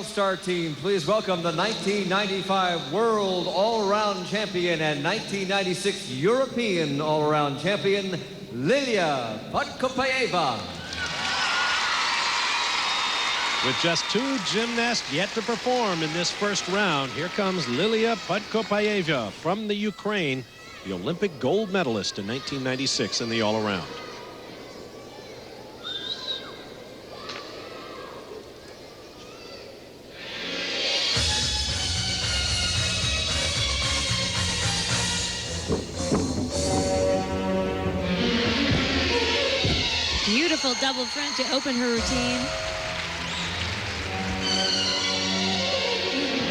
All-Star team, please welcome the 1995 World All-Around Champion and 1996 European All-Around Champion, Lilia Podkopaeva. With just 2 gymnasts yet to perform in this first round, here comes Lilia Podkopaeva from the Ukraine, the Olympic gold medalist in 1996 in the all-around. Beautiful double front to open her routine.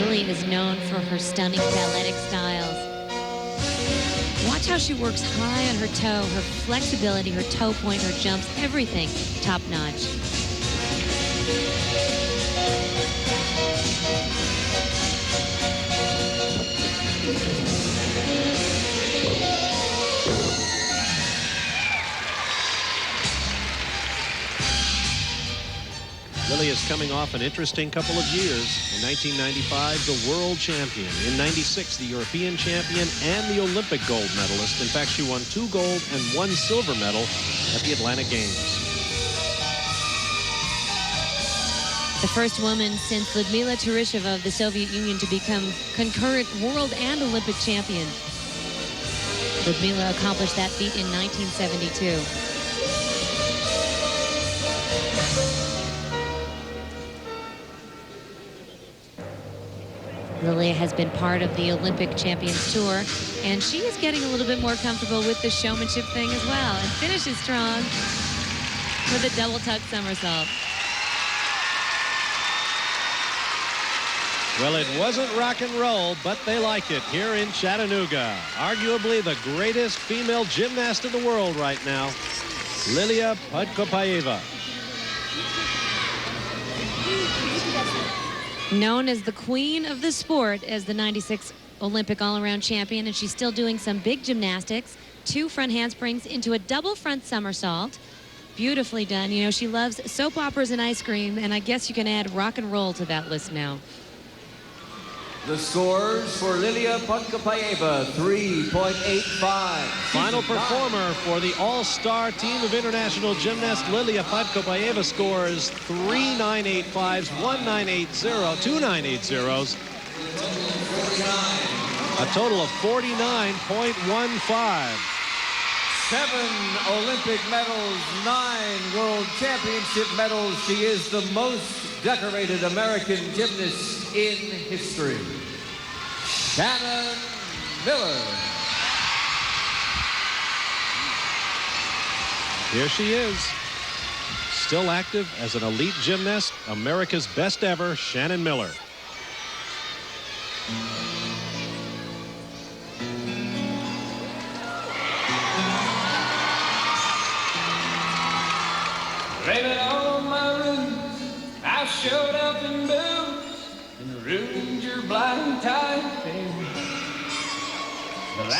Lilia is known for her stunning balletic styles. Watch how she works high on her toe, her flexibility, her toe point, her jumps, everything top notch. Lilia is coming off an interesting couple of years. In 1995, the world champion. In 96, the European champion and the Olympic gold medalist. In fact, she won 2 gold and 1 silver medal at the Atlanta Games. The first woman since Lilia Teresheva of the Soviet Union to become concurrent world and Olympic champion. Lilia accomplished that feat in 1972. Lilia has been part of the Olympic Champions Tour, and she is getting a little bit more comfortable with the showmanship thing as well, and finishes strong with a double tuck somersault. Well, it wasn't rock and roll, but they like it here in Chattanooga. Arguably the greatest female gymnast in the world right now, Lilia Podkopaeva. Known as the queen of the sport as the 96 Olympic all-around champion, and she's still doing some big gymnastics, 2 front handsprings into a double front somersault. Beautifully done. You know, she loves soap operas and ice cream, and I guess you can add rock and roll to that list now. The scores for Lilia Podkopaeva, 3.85. Final performer for the all-star team of international gymnasts, Lilia Podkopaeva, scores 3 9.85s, 1 9.80, 2 9.80s. A total of 49.15. 7 Olympic medals, 9 World Championship medals. She is the most decorated American gymnast in history. Shannon Miller. Here she is, still active as an elite gymnast, America's best ever, Shannon Miller. Blame it on my roots. I showed up in boots and ruined your blind tie.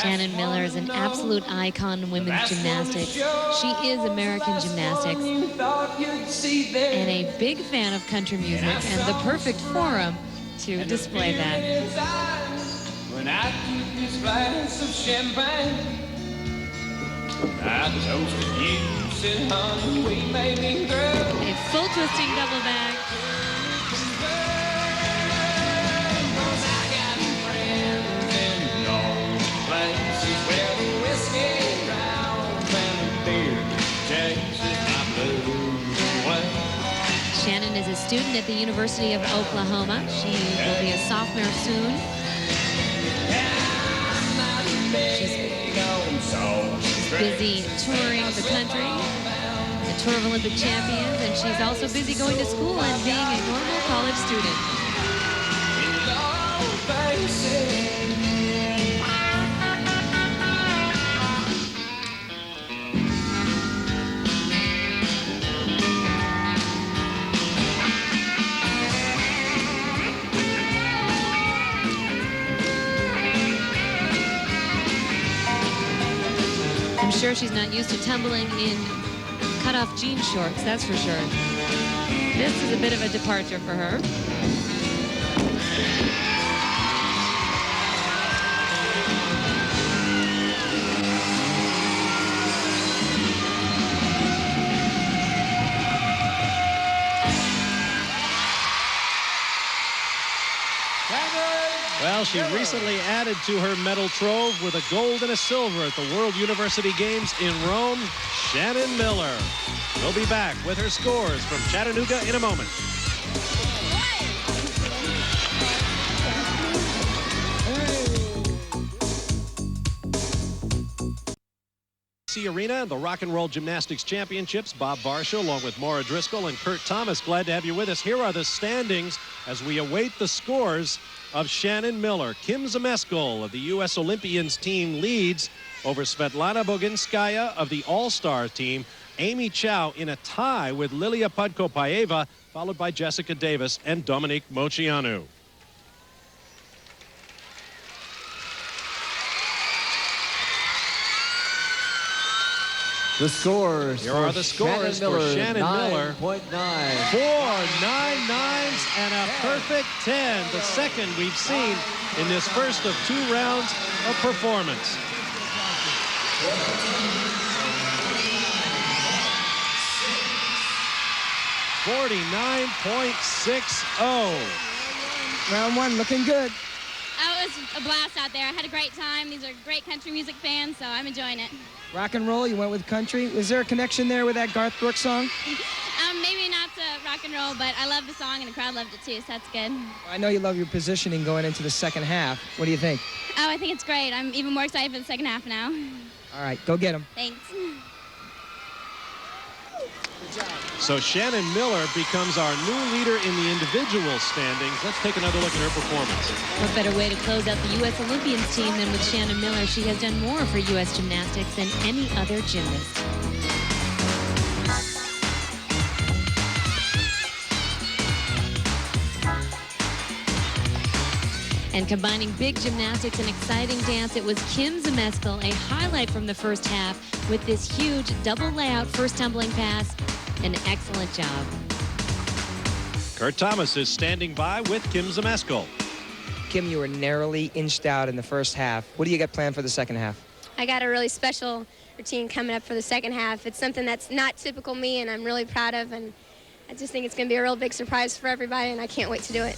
Shannon Miller is an absolute icon in women's gymnastics. She is American gymnastics and a big fan of country music, and the perfect forum to display that. When I took this glass of champagne, I toasted you, said, honey, we may be through. A full twisting double back. Shannon is a student at the University of Oklahoma. She will be a sophomore soon. She's busy touring the country, the Tour of Olympic Champions, and she's also busy going to school and being a normal college student. I'm sure she's not used to tumbling in cut-off jean shorts, that's for sure. This is a bit of a departure for her. Well, she recently added to her medal trove with a gold and a silver at the World University Games in Rome, Shannon Miller. We'll be back with her scores from Chattanooga in a moment. Arena, the Rock and Roll Gymnastics Championships. Bob Varsha along with Maura Driscoll and Kurt Thomas. Glad to have you with us. Here are the standings as we await the scores of Shannon Miller. Kim Zameskal of the U.S. Olympians team leads over Svetlana Boginskaya of the All-Star team. Amy Chow in a tie with Lilia Podkopaeva, followed by Jessica Davis and Dominique Moceanu. The scores. Here are the scores for Shannon Miller. 9.9. 4 9/9s and a perfect 10. The second we've seen in this first of 2 rounds of performance. .60. Round 1 looking good. Oh, it was a blast out there. I had a great time. These are great country music fans, so I'm enjoying it. Rock and roll, you went with country. Was there a connection there with that Garth Brooks song? Maybe not to rock and roll, but I love the song and the crowd loved it too, so that's good. I know you love your positioning going into the second half. What do you think? Oh, I think it's great. I'm even more excited for the second half now. All right, go get them. Thanks. So Shannon Miller becomes our new leader in the individual standings. Let's take another look at her performance. What better way to close out the U.S. Olympians team than with Shannon Miller? She has done more for U.S. gymnastics than any other gymnast. And combining big gymnastics and exciting dance, it was Kim Zameskal, a highlight from the first half with this huge double layout first tumbling pass. An excellent job. Kurt Thomas is standing by with Kim Zameskal. Kim, you were narrowly inched out in the first half. What do you got planned for the second half? I got a really special routine coming up for the second half. It's something that's not typical me, and I'm really proud of, and I just think it's going to be a real big surprise for everybody, and I can't wait to do it.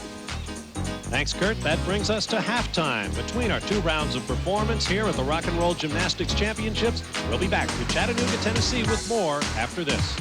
Thanks, Kurt. That brings us to halftime between our 2 rounds of performance here at the Rock and Roll Gymnastics Championships. We'll be back to Chattanooga, Tennessee with more after this.